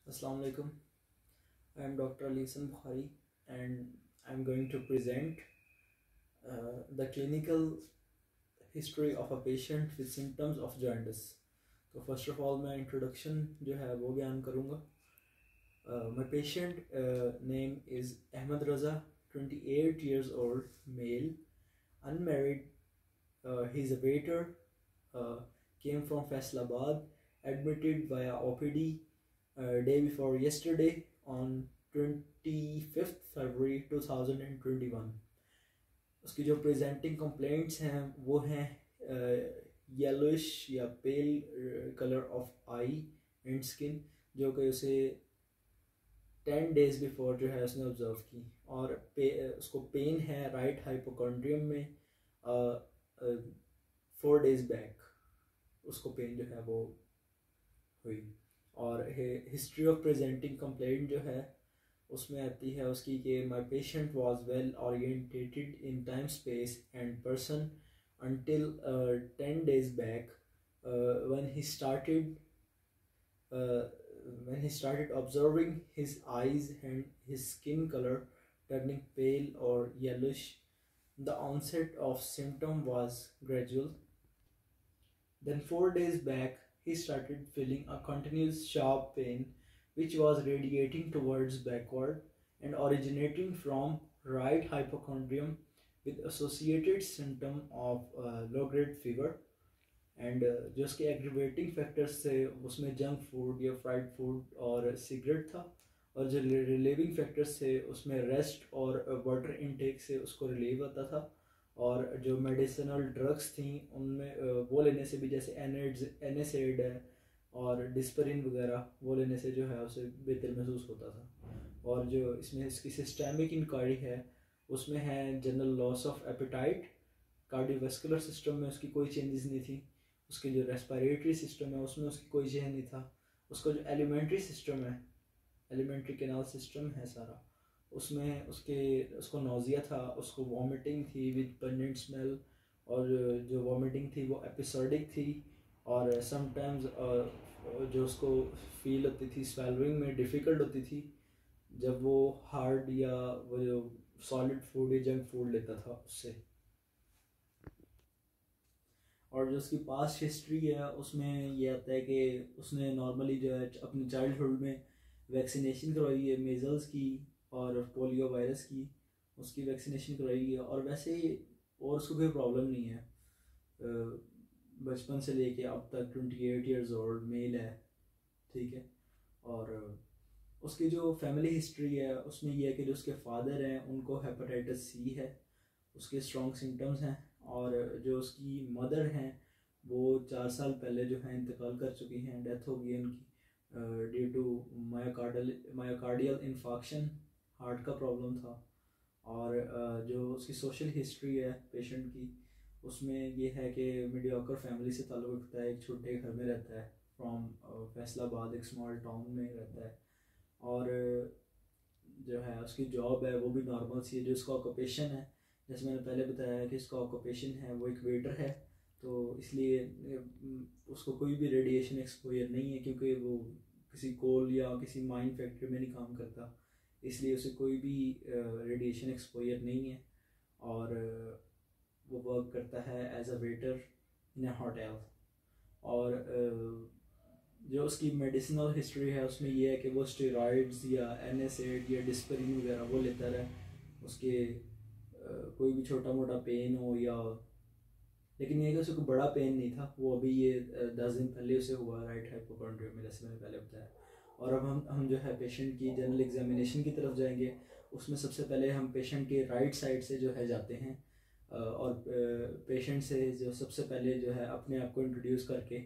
Assalamu alaikum. I am Dr. Alisan Bukhari and I am going to present the clinical history of a patient with symptoms of jaundice. तो first of all मैं introduction जो है वो बयान करूँगा. My patient name is Ahmed Raza, 28 years old, male, unmarried. He is a waiter, came from Faisalabad, admitted via OPD day before yesterday on 25th February 2021. उसकी जो presenting complaints हैं वो हैं येलोइश या पेल colour of I and skin, जो कि उसे 10 days before जो है उसने ऑब्जर्व की. और उसको पेन है राइट हाइपोकॉन्ड्रियम में 4 डेज बैक उसको पेन जो है वो हुई. और हिस्ट्री ऑफ प्रेजेंटिंग कंप्लेंट जो है उसमें आती है उसकी कि my patient was well orientated in time space and person until 10 days back when he started observing his eyes and his skin color turning pale or yellowish. The onset of symptom was gradual. Then 4 days back he started feeling a continuous sharp pain which was radiating towards backward and originating from right hypochondrium with associated symptom of low-grade fever. And जो उसके aggravating factors थे उसमें junk food या fried food और cigarette था, और जो relieving factors थे उसमें रेस्ट और वाटर इनटेक से उसको रिलीव होता था. और जो मेडिसिनल ड्रग्स थी उनमें वो लेने से भी, जैसे एनएसएड है और डिस्परिन वगैरह, वो लेने से जो है उसे बेहतर महसूस होता था. और जो इसमें इसकी सिस्टेमिक इंक्वायरी है उसमें है general loss of appetite, cardiovascular system में उसकी कोई चेंजेस नहीं थी, उसके जो रेस्पिरेटरी सिस्टम है उसमें उसकी कोई चेंज नहीं था, उसका जो एलिमेंट्री सिस्टम है, एलिमेंट्री कैनाल सिस्टम है सारा, उसमें उसको नोजिया था, उसको वॉमिटिंग थी विद पेंडेंट स्मेल, और जो वॉमिटिंग थी वो एपिसोडिक थी, और समटाइम्स जो उसको फील होती थी स्वेलविंग में डिफ़िकल्ट होती थी जब वो हार्ड या वो जो सॉलिड फूड या जंक फूड लेता था उससे. और जो उसकी पास्ट हिस्ट्री है उसमें ये आता है कि उसने नॉर्मली जो है अपने चाइल्डहुड में वैक्सीनेशन करवाई है, मेजल्स की और पोलियो वायरस की, उसकी वैक्सीनेशन करवाई है. और वैसे और उसको कोई प्रॉब्लम नहीं है. बचपन से लेके अब तक 28 ईयर्स ओल्ड मेल है, ठीक है. और उसकी जो फैमिली हिस्ट्री है उसमें यह है कि जो उसके फादर हैं उनको हेपेटाइटिस सी है, उसके स्ट्रॉन्ग सिम्टम्स हैं. और जो उसकी मदर हैं वो 4 साल पहले जो है इंतकाल कर चुकी हैं, डेथ हो गई उनकी due to myocardial infarction, heart का प्रॉब्लम था. और जो उसकी सोशल हिस्ट्री है पेशेंट की उसमें ये है कि मीडियोकर फैमिली से ताल्लुक़ रखता है, एक छोटे घर में रहता है, फ्रॉम फैसलाबाद, एक स्मॉल टाउन में रहता है. और जो है उसकी जॉब है वो भी नॉर्मल सी है. जो उसका ऑक्यूपेशन है, जैसे मैंने पहले बताया कि इसका ऑक्यूपेशन है वो एक वेटर है, तो इसलिए उसको कोई भी रेडिएशन एक्सपोजर नहीं है, क्योंकि वो किसी कोल या किसी माइन फैक्ट्री में नहीं काम करता, इसलिए उसे कोई भी रेडिएशन एक्सपोजर नहीं है. और वो वर्क करता है as a waiter in a hotel. और जो उसकी मेडिसिनल हिस्ट्री है उसमें यह है कि वो स्टेरॉइड्स या एनएसएड या डिस्परिन वगैरह वो लेता रहे, उसके कोई भी छोटा मोटा पेन हो या, लेकिन ये कि उसको बड़ा पेन नहीं था. वो अभी ये 10 दिन पहले उसे हुआ राइट हाइपोकॉन्ड्रियम में, जैसे मैंने पहले बताया. और अब हम जो है पेशेंट की जनरल एग्जामिनेशन की तरफ जाएंगे. उसमें सबसे पहले हम पेशेंट के राइट साइड से जो है जाते हैं, और पेशेंट से जो सबसे पहले जो है अपने आप को इंट्रोड्यूस करके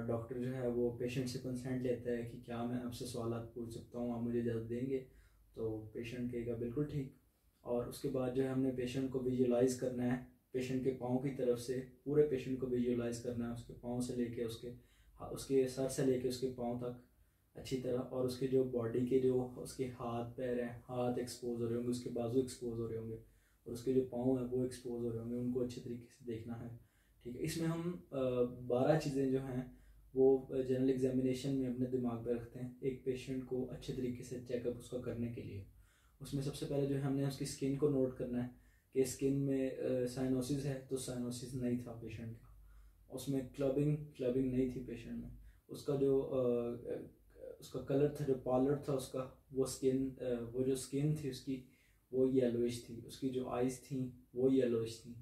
डॉक्टर जो है वो पेशेंट से कंसेंट लेता है कि क्या मैं आपसे सवाल पूछ सकता हूँ, आप मुझे इजाज़त देंगे. तो पेशेंट कहेगा बिल्कुल ठीक. और उसके बाद जो है हमने पेशेंट को विजुलाइज़ करना है, पेशेंट के पाँव की तरफ से पूरे पेशेंट को विजुलाइज़ करना है, उसके पाँव से लेके उसके सर से लेके उसके पाँव तक अच्छी तरह. और उसके जो बॉडी के जो उसके हाथ पैर हैं, हाथ एक्सपोज हो रहे होंगे, उसके बाजू एक्सपोज हो रहे होंगे, और उसके जो पाँव हैं वो एक्सपोज हो रहे होंगे, उनको अच्छे तरीके से देखना है, ठीक है. इसमें हम 12 चीज़ें जो हैं वो जनरल एग्जामिनेशन में अपने दिमाग में रखते हैं. एक पेशेंट को अच्छे तरीके से चेकअप उसका करने के लिए। उसमें सबसे पहले जो है हमने उसकी स्किन को नोट करना है कि स्किन में साइनोसिस है तो साइनोसिस नहीं था पेशेंट का, उसमें क्लबिंग नहीं थी पेशेंट में, उसका जो उसका कलर था, जो पालर था उसका, वो जो स्किन थी उसकी वो येलोइश थी, उसकी जो आइज़ थी वो येलोइश थी,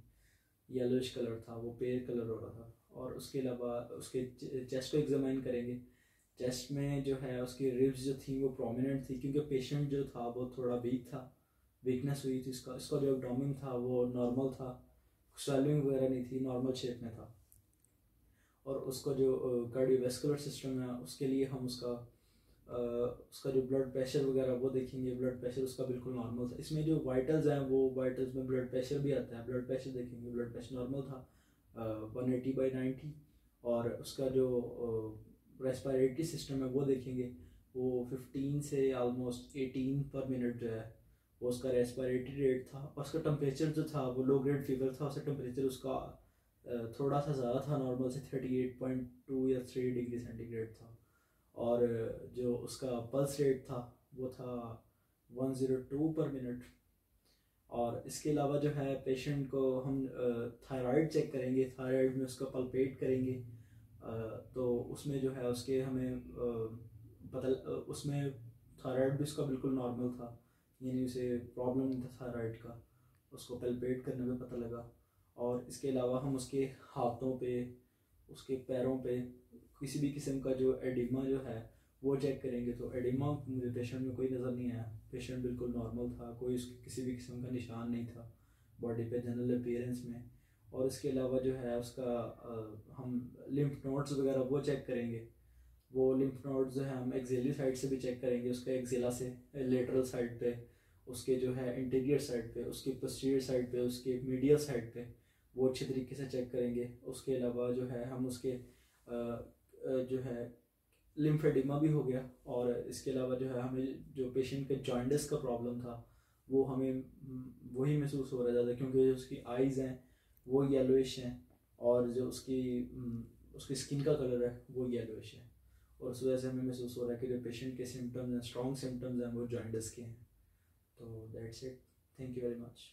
येलोइश कलर था, वो पेयर कलर हो रहा था। और उसके अलावा उसके चेस्ट को एग्जामिन करेंगे। चेस्ट में जो है उसकी रिब्स जो थी वो प्रोमिनेंट थी, क्योंकि पेशेंट जो था वो थोड़ा वीक था, वीकनेस हुई थी इसका जो एब्डोमेन था वो नॉर्मल था, स्वेलिंग वगैरह नहीं थी, नॉर्मल शेप में था। और उसका जो कार्डियोवैस्कुलर सिस्टम है उसके लिए हम उसका जो ब्लड प्रेशर वगैरह वो देखेंगे, ब्लड प्रेशर उसका बिल्कुल नॉर्मल था। इसमें जो वाइटल्स हैं वो वाइटल्स में ब्लड प्रेशर भी आता है, ब्लड प्रेशर देखेंगे, ब्लड प्रेशर नॉर्मल था 180/90। और उसका जो रेस्पिरेटरी सिस्टम है वो देखेंगे, वो 15 से ऑलमोस्ट 18 पर मिनट जो है वो उसका रेस्पिरेटरी रेट था। और उसका टेम्परेचर जो था वो लो ग्रेड फीवर था, उसका टेम्परेचर उसका थोड़ा सा ज़्यादा था नॉर्मल से, 38.2 या 3 डिग्री सेंटीग्रेड था। और जो उसका पल्स रेट था वो था 102 पर मिनट। और इसके अलावा जो है पेशेंट को हम थायराइड चेक करेंगे, थायराइड में उसका पल्पेट करेंगे, तो उसमें जो है उसके हमें उसमें थायराइड भी उसका बिल्कुल नॉर्मल था, यानी उसे प्रॉब्लम नहीं था थायराइड का, उसको पल्पेट करने में पता लगा। और इसके अलावा हम उसके हाथों पे, उसके पैरों पे किसी भी किस्म का जो एडिमा जो है वो चेक करेंगे, तो एडिमा मुझे पेशेंट में कोई नज़र नहीं आया, पेशेंट बिल्कुल नॉर्मल था, कोई उसके किसी भी किस्म का निशान नहीं था बॉडी पे जनरल अपीयरेंस में। और इसके अलावा जो है उसका हम लिम्फ नोड्स वगैरह वो चेक करेंगे, वो लिम्फ नोड्स जो है हम एक्सेली साइड से भी चेक करेंगे, उसके एक्सेला से लेटरल साइड पे, उसके जो है इंटीरियर साइड पे, उसके पोस्टीरियर साइड पे, उसके मीडियल साइड पे, वो अच्छे तरीके से चेक करेंगे। उसके अलावा जो है हम उसके जो है लिम्फेडिमा भी हो गया। और इसके अलावा जो है हमें जो पेशेंट के जॉइंटिस का प्रॉब्लम था वो हमें वही महसूस हो रहा है ज़्यादा, क्योंकि जो उसकी आइज़ हैं वो येलोइश हैं, और जो उसकी स्किन का कलर है वो येलोइश है। और उस वजह से हमें महसूस हो रहा है कि जो पेशेंट के सिम्टम्स हैं, स्ट्रॉन्ग सिम्टम्स हैं, वो जॉइंटिस के हैं। तो that's it, thank you very much.